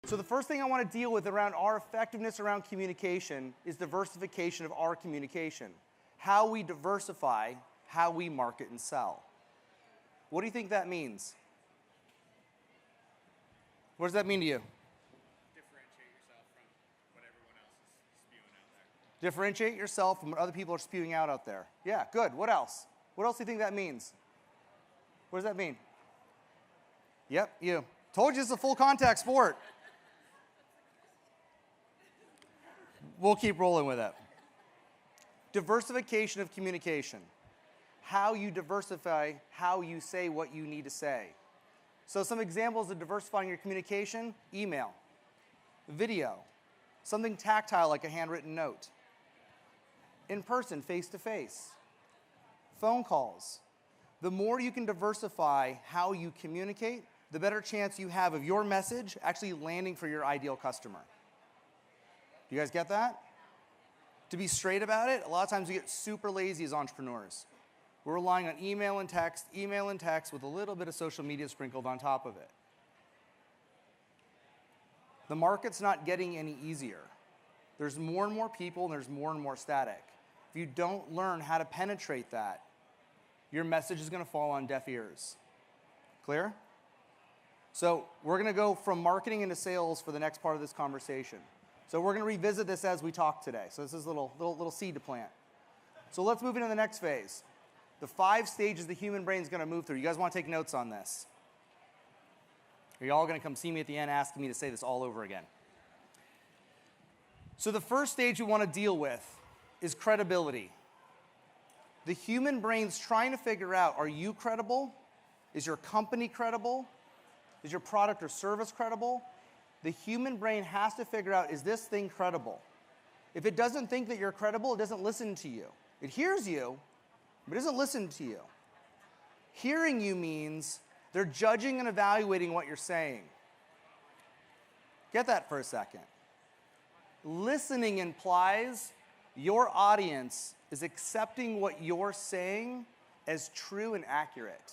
So the first thing I want to deal with around our effectiveness around communication is diversification of our communication. How we diversify, how we market and sell. What do you think that means? What does that mean to you? Differentiate yourself from what everyone else is spewing out there. Differentiate yourself from what other people are spewing out there. Yeah, good. What else? What else do you think that means? What does that mean? Yep, you. Told you it's a full contact sport. We'll keep rolling with it. Diversification of communication. How you diversify, how you say what you need to say. So some examples of diversifying your communication: email, video, something tactile like a handwritten note, in person, face-to-face, phone calls. The more you can diversify how you communicate, the better chance you have of your message actually landing for your ideal customer. Do you guys get that? To be straight about it, a lot of times we get super lazy as entrepreneurs. We're relying on email and text with a little bit of social media sprinkled on top of it. The market's not getting any easier. There's more and more people and there's more and more static. If you don't learn how to penetrate that, your message is going to fall on deaf ears. Clear? So we're going to go from marketing into sales for the next part of this conversation. So we're going to revisit this as we talk today. So this is a little seed to plant. So let's move into the next phase. The 5 stages the human brain is going to move through. You guys want to take notes on this? Are you all going to come see me at the end asking me to say this all over again? So the first stage we want to deal with is credibility. The human brain's trying to figure out, are you credible? Is your company credible? Is your product or service credible? The human brain has to figure out, is this thing credible? If it doesn't think that you're credible, it doesn't listen to you. It hears you, but it doesn't listen to you. Hearing you means they're judging and evaluating what you're saying. Get that for a second. Listening implies your audience is accepting what you're saying as true and accurate.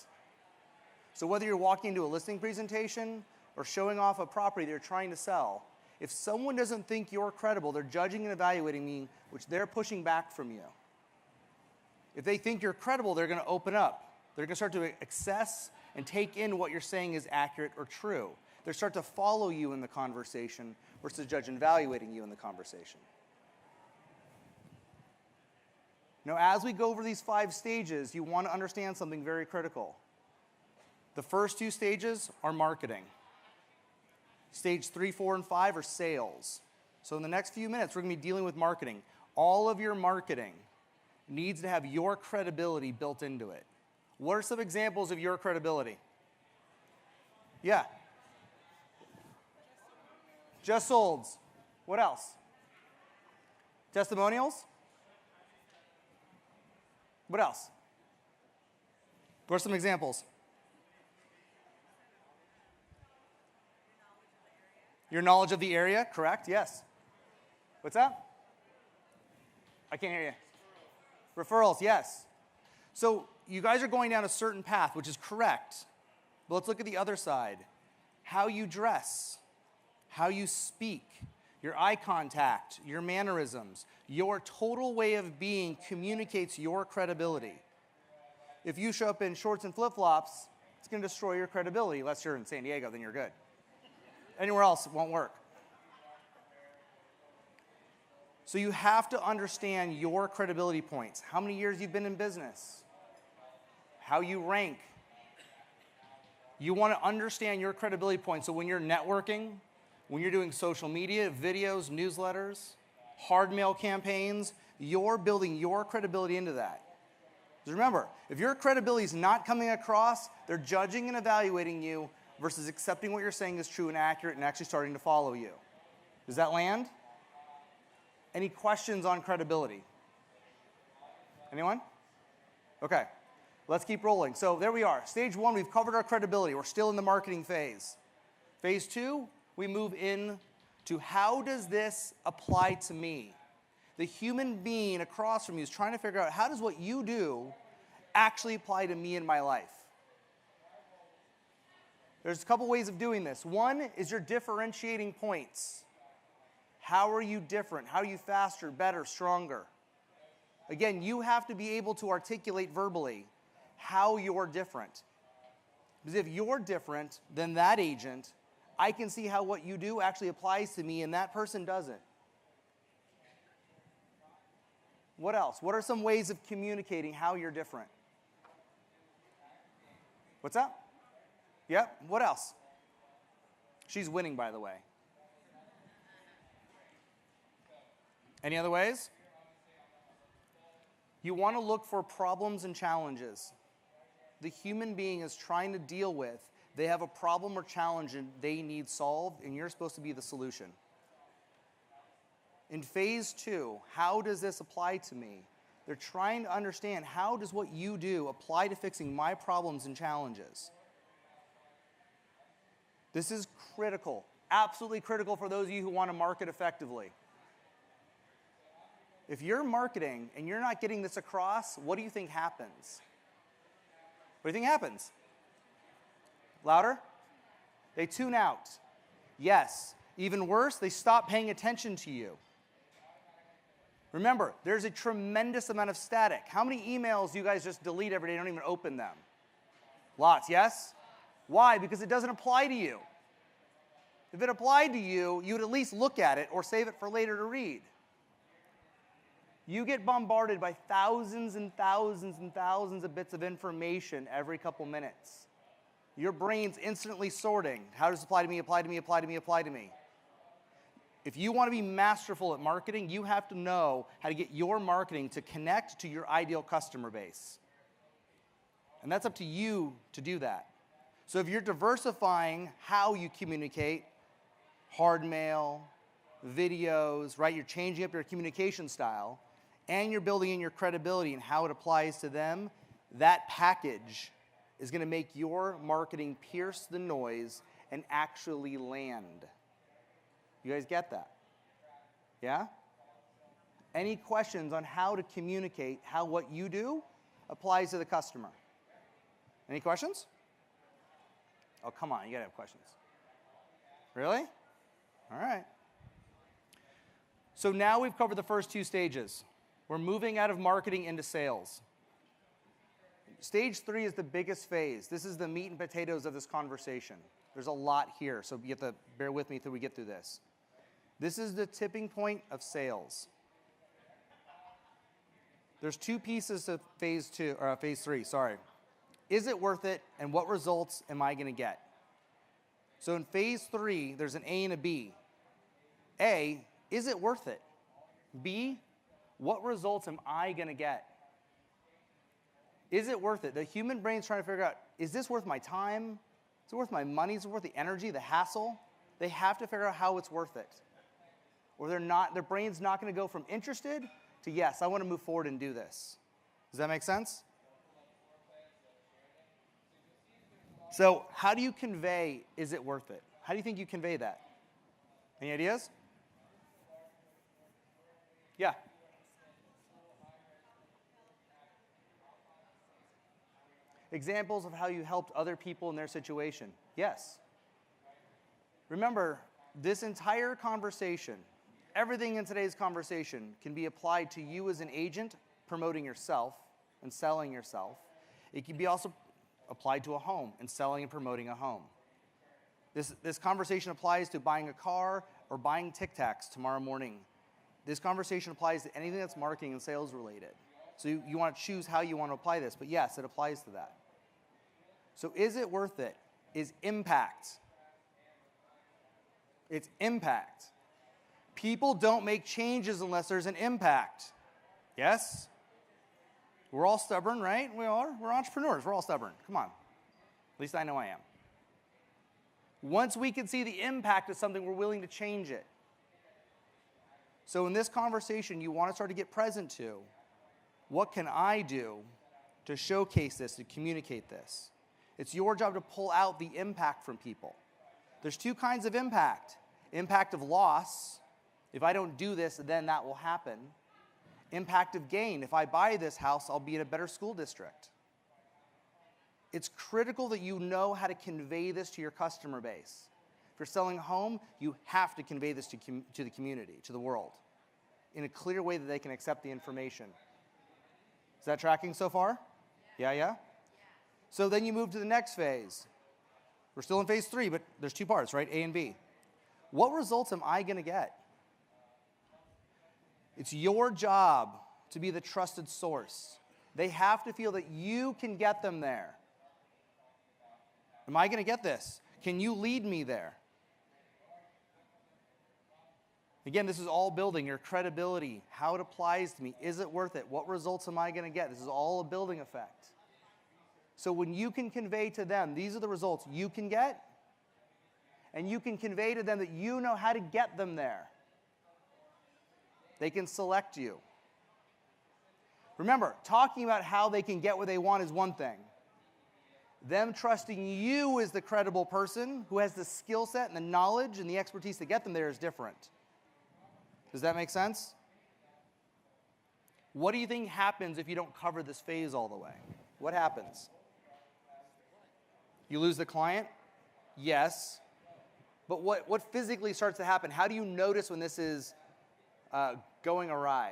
So whether you're walking into a listing presentation or showing off a property they're trying to sell, if someone doesn't think you're credible, they're judging and evaluating me, which they're pushing back from you. If they think you're credible, they're going to open up. They're going to start to access and take in what you're saying is accurate or true. They'll start to follow you in the conversation versus judge and evaluating you in the conversation. Now, as we go over these 5 stages, you want to understand something very critical. The first 2 stages are marketing. Stage 3, 4, and 5 are sales. So in the next few minutes, we're going to be dealing with marketing. All of your marketing needs to have your credibility built into it. What are some examples of your credibility? Yeah. Just solds. What else? Testimonials? What else? What are some examples? Your knowledge of the area, correct? Yes. What's that? I can't hear you. Referrals, yes. So you guys are going down a certain path, which is correct. But let's look at the other side. How you dress, how you speak, your eye contact, your mannerisms, your total way of being communicates your credibility. If you show up in shorts and flip-flops, it's going to destroy your credibility. Unless you're in San Diego, then you're good. Anywhere else, it won't work. So you have to understand your credibility points. How many years you've been in business. How you rank. You want to understand your credibility points. So when you're networking, when you're doing social media, videos, newsletters, hard mail campaigns, you're building your credibility into that. Because remember, if your credibility is not coming across, they're judging and evaluating you versus accepting what you're saying is true and accurate and actually starting to follow you. Does that land? Any questions on credibility? Anyone? Okay, let's keep rolling. So there we are. Stage 1, we've covered our credibility. We're still in the marketing phase. Phase 2, we move in to how does this apply to me? The human being across from you is trying to figure out how does what you do actually apply to me in my life? There's a couple ways of doing this. One is your differentiating points. How are you different? How are you faster, better, stronger? Again, you have to be able to articulate verbally how you're different. Because if you're different than that agent, I can see how what you do actually applies to me and that person doesn't. What else? What are some ways of communicating how you're different? What's that? Yep. What else? She's winning, by the way. Any other ways? You want to look for problems and challenges. The human being is trying to deal with, they have a problem or challenge and they need solved, and you're supposed to be the solution. In phase 2, how does this apply to me? They're trying to understand, how does what you do apply to fixing my problems and challenges? This is critical, absolutely critical for those of you who want to market effectively. If you're marketing and you're not getting this across, what do you think happens? What do you think happens? Louder? They tune out. Yes. Even worse, they stop paying attention to you. Remember, there's a tremendous amount of static. How many emails do you guys just delete every day and don't even open them? Lots, yes? Why? Because it doesn't apply to you. If it applied to you, you would at least look at it or save it for later to read. You get bombarded by thousands and thousands and thousands of bits of information every couple minutes. Your brain's instantly sorting. How does it apply to me, apply to me, apply to me, apply to me? If you want to be masterful at marketing, you have to know how to get your marketing to connect to your ideal customer base. And that's up to you to do that. So if you're diversifying how you communicate, hard mail, videos, right? You're changing up your communication style, and you're building in your credibility and how it applies to them, that package is going to make your marketing pierce the noise and actually land. You guys get that? Yeah? Any questions on how to communicate how what you do applies to the customer? Any questions? Oh, come on, you gotta have questions. Really? All right. So now we've covered the first 2 stages. We're moving out of marketing into sales. Stage 3 is the biggest phase. This is the meat and potatoes of this conversation. There's a lot here, so you have to bear with me till we get through this. This is the tipping point of sales. There's 2 pieces to phase 3, sorry. Is it worth it, and what results am I gonna get? So in phase 3, there's an A and a B. A, is it worth it? B, what results am I gonna get? Is it worth it? The human brain's trying to figure out, is this worth my time? Is it worth my money? Is it worth the energy, the hassle? They have to figure out how it's worth it. Or their brain's not gonna go from interested to yes, I wanna move forward and do this. Does that make sense? So how do you convey, is it worth it? How do you think you convey that? Any ideas? Yeah. Examples of how you helped other people in their situation. Yes. Remember, this entire conversation, everything in today's conversation can be applied to you as an agent promoting yourself and selling yourself. It can be also applied to a home and selling and promoting a home. This conversation applies to buying a car or buying Tic Tacs tomorrow morning. This conversation applies to anything that's marketing and sales related. So you want to choose how you want to apply this, but yes, it applies to that. So is it worth it? Is impact. It's impact. People don't make changes unless there's an impact. Yes? We're all stubborn, right? We are. We're entrepreneurs. We're all stubborn. Come on. At least I know I am. Once we can see the impact of something, we're willing to change it. So in this conversation, you want to start to get present to, what can I do to showcase this, to communicate this? It's your job to pull out the impact from people. There's 2 kinds of impact. Impact of loss. If I don't do this, then that will happen. Impact of gain. If I buy this house, I'll be in a better school district. It's critical that you know how to convey this to your customer base. If you're selling a home, you have to convey this to the community, to the world, in a clear way that they can accept the information. Is that tracking so far? Yeah? So then you move to the next phase. We're still in phase 3, but there's 2 parts, right? A and B. What results am I going to get? It's your job to be the trusted source. They have to feel that you can get them there. Am I going to get this? Can you lead me there? Again, this is all building your credibility, how it applies to me. Is it worth it? What results am I going to get? This is all a building effect. So when you can convey to them, these are the results you can get, and you can convey to them that you know how to get them there, they can select you. Remember, talking about how they can get what they want is one thing. Them trusting you as the credible person who has the skill set and the knowledge and the expertise to get them there is different. Does that make sense? What do you think happens if you don't cover this phase all the way? What happens? You lose the client? Yes. But what physically starts to happen? How do you notice when this is going awry?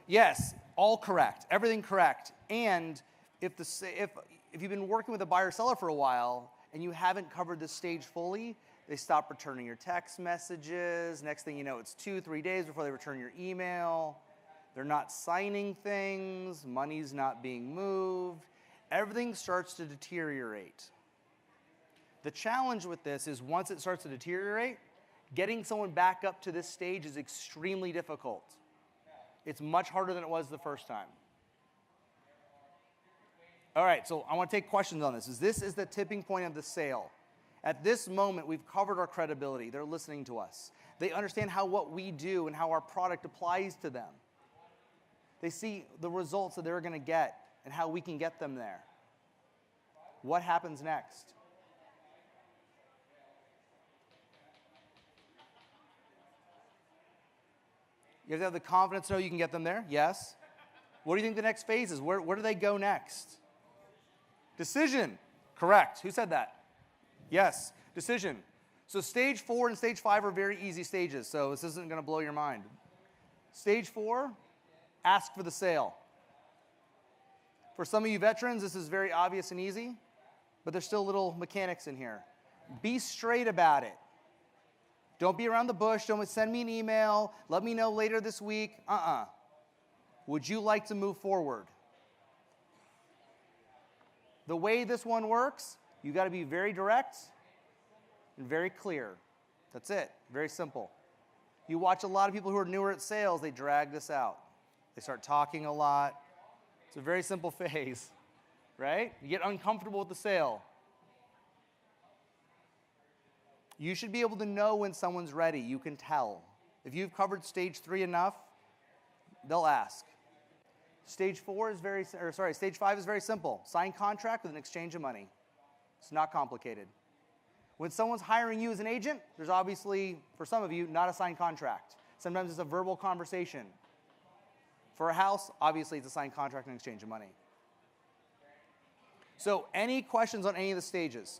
Yes, all correct, everything correct. And if you've been working with a buyer seller for a while and you haven't covered this stage fully, they stop returning your text messages. Next thing you know, it's 2-3 days before they return your email. They're not signing things. Money's not being moved. Everything starts to deteriorate. The challenge with this is once it starts to deteriorate, getting someone back up to this stage is extremely difficult. It's much harder than it was the first time. All right, so I want to take questions on this. This is the tipping point of the sale. At this moment, we've covered our credibility. They're listening to us. They understand how what we do and how our product applies to them. They see the results that they're going to get and how we can get them there. What happens next? You have to have the confidence to know you can get them there? Yes. What do you think the next phase is? Where do they go next? Decision. Correct. Who said that? Yes. Decision. So stage 4 and stage 5 are very easy stages, so this isn't going to blow your mind. Stage 4, ask for the sale. For some of you veterans, this is very obvious and easy, but there's still little mechanics in here. Be straight about it. Don't be around the bush. Don't send me an email. Let me know later this week. Would you like to move forward? The way this one works, you got to be very direct and very clear. That's it. Very simple. You watch a lot of people who are newer at sales, they drag this out. They start talking a lot. It's a very simple phase, right? You get uncomfortable with the sale. You should be able to know when someone's ready. You can tell. If you've covered stage 3 enough, they'll ask. Stage 5 is very simple. Sign contract with an exchange of money. It's not complicated. When someone's hiring you as an agent, there's obviously, for some of you, not a signed contract. Sometimes it's a verbal conversation. For a house, obviously it's a signed contract and exchange of money. So any questions on any of the stages?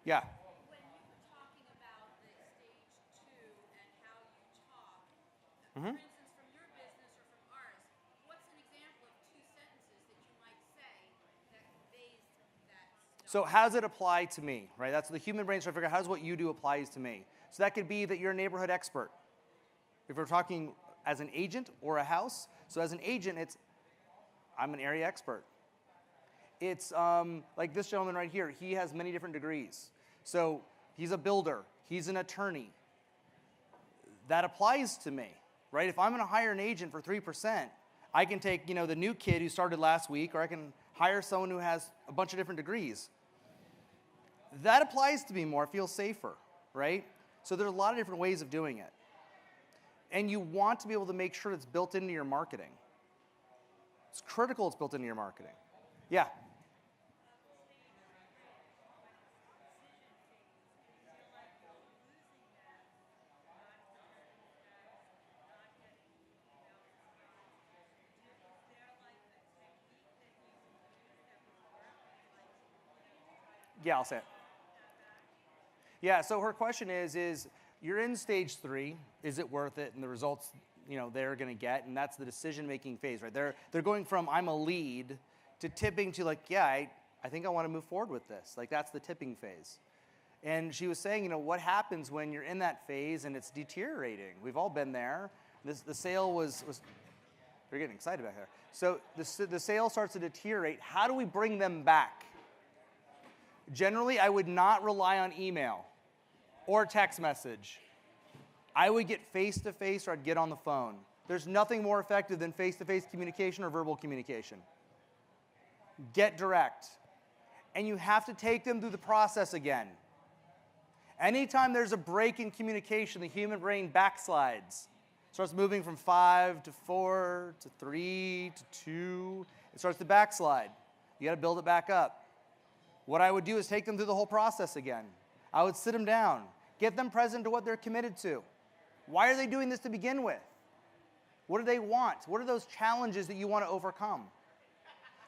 Yeah. When you were talking about the stage 2 and how you talk, for instance, from your business or from ours, what's an example of 2 sentences that you might say that conveys that stuff? So how does it apply to me, right? That's the human brain trying to figure out how does what you do applies to me. So that could be that you're a neighborhood expert. If we're talking as an agent or a house, so as an agent, I'm an area expert. It's like this gentleman right here. He has many different degrees. So he's a builder. He's an attorney. That applies to me, right? If I'm going to hire an agent for 3%, I can take, the new kid who started last week, or I can hire someone who has a bunch of different degrees. That applies to me more. It feels safer, right? So there's a lot of different ways of doing it. And you want to be able to make sure it's built into your marketing. It's critical it's built into your marketing. Yeah. Yeah, I'll say it. Yeah, so her question is you're in stage 3, is it worth it? And the results, they're going to get, and that's the decision-making phase, right? They're going from I'm a lead to tipping to like, yeah, I think I want to move forward with this. Like that's the tipping phase. And she was saying, what happens when you're in that phase and it's deteriorating? We've all been there. The sale was they're getting excited back there. So the sale starts to deteriorate. How do we bring them back? Generally, I would not rely on email or text message. I would get face-to-face or I'd get on the phone. There's nothing more effective than face-to-face communication or verbal communication. Get direct. And you have to take them through the process again. Anytime there's a break in communication, the human brain backslides. Starts moving from 5 to 4 to 3 to 2. It starts to backslide. You got to build it back up. What I would do is take them through the whole process again. I would sit them down, get them present to what they're committed to. Why are they doing this to begin with? What do they want? What are those challenges that you want to overcome?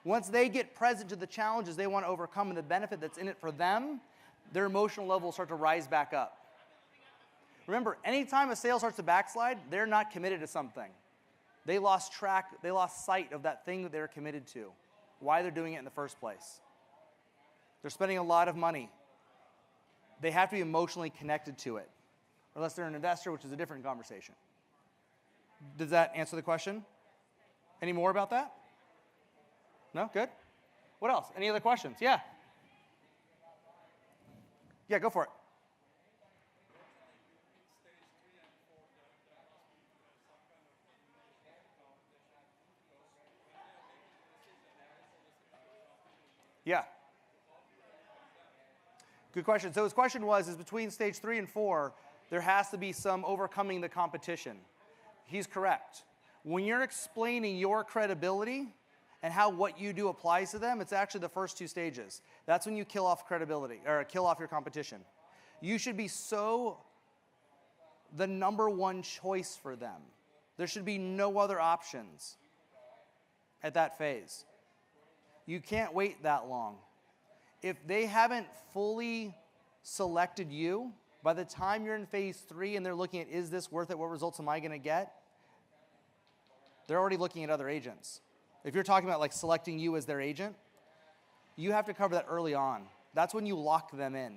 Once they get present to the challenges they want to overcome and the benefit that's in it for them, their emotional level will start to rise back up. Remember, anytime a sale starts to backslide, they're not committed to something. They lost sight of that thing that they're committed to, why they're doing it in the first place. They're spending a lot of money. They have to be emotionally connected to it, unless they're an investor, which is a different conversation. Does that answer the question? Any more about that? No? Good? What else? Any other questions? Yeah. Yeah, go for it. Yeah. Good question. So his question was, is between stage 3 and 4, there has to be some overcoming the competition. He's correct. When you're explaining your credibility and how what you do applies to them, it's actually the first 2 stages. That's when you kill off credibility, or kill off your competition. You should be the number one choice for them. There should be no other options at that phase. You can't wait that long. If they haven't fully selected you, by the time you're in phase 3 and they're looking at, is this worth it? What results am I going to get? They're already looking at other agents. If you're talking about like selecting you as their agent, you have to cover that early on. That's when you lock them in.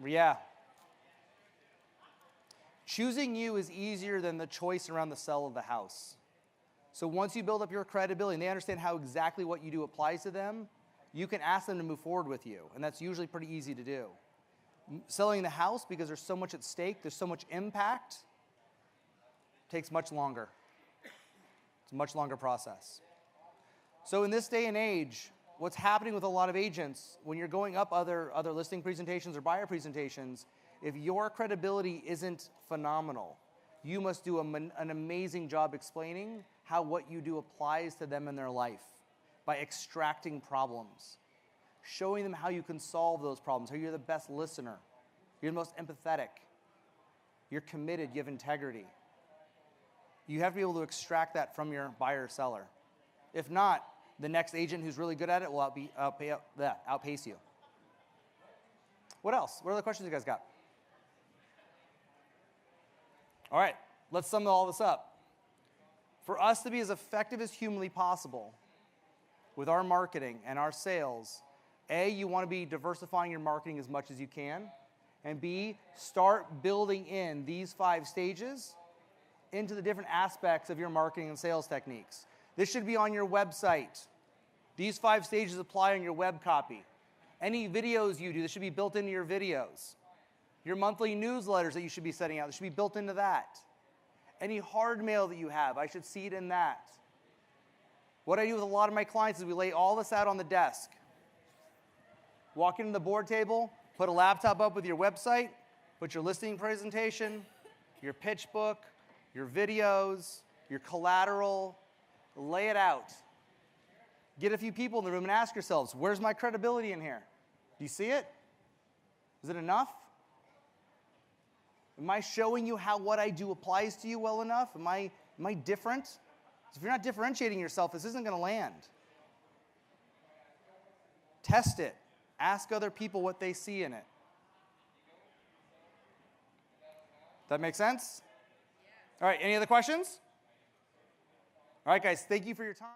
Yeah. Choosing you is easier than the choice around the sale of the house. So once you build up your credibility and they understand how exactly what you do applies to them, you can ask them to move forward with you, and that's usually pretty easy to do. Selling the house, because there's so much at stake, there's so much impact, takes much longer. It's a much longer process. So in this day and age, what's happening with a lot of agents, when you're going up other listing presentations or buyer presentations, if your credibility isn't phenomenal, you must do an amazing job explaining how what you do applies to them in their life by extracting problems, showing them how you can solve those problems, how you're the best listener, you're the most empathetic, you're committed, you have integrity. You have to be able to extract that from your buyer or seller. If not, the next agent who's really good at it will outpace you. What else? What other questions you guys got? All right, let's sum all this up. For us to be as effective as humanly possible with our marketing and our sales, A, you want to be diversifying your marketing as much as you can, and B, start building in these 5 stages into the different aspects of your marketing and sales techniques. This should be on your website. These 5 stages apply on your web copy. Any videos you do, this should be built into your videos. Your monthly newsletters that you should be sending out, this should be built into that. Any hard mail that you have, I should see it in that. What I do with a lot of my clients is we lay all this out on the desk. Walk into the board table, put a laptop up with your website, put your listing presentation, your pitch book, your videos, your collateral, lay it out. Get a few people in the room and ask yourselves, where's my credibility in here? Do you see it? Is it enough? Am I showing you how what I do applies to you well enough? Am I different? So if you're not differentiating yourself, this isn't going to land. Test it. Ask other people what they see in it. That make sense? All right, any other questions? All right, guys, thank you for your time.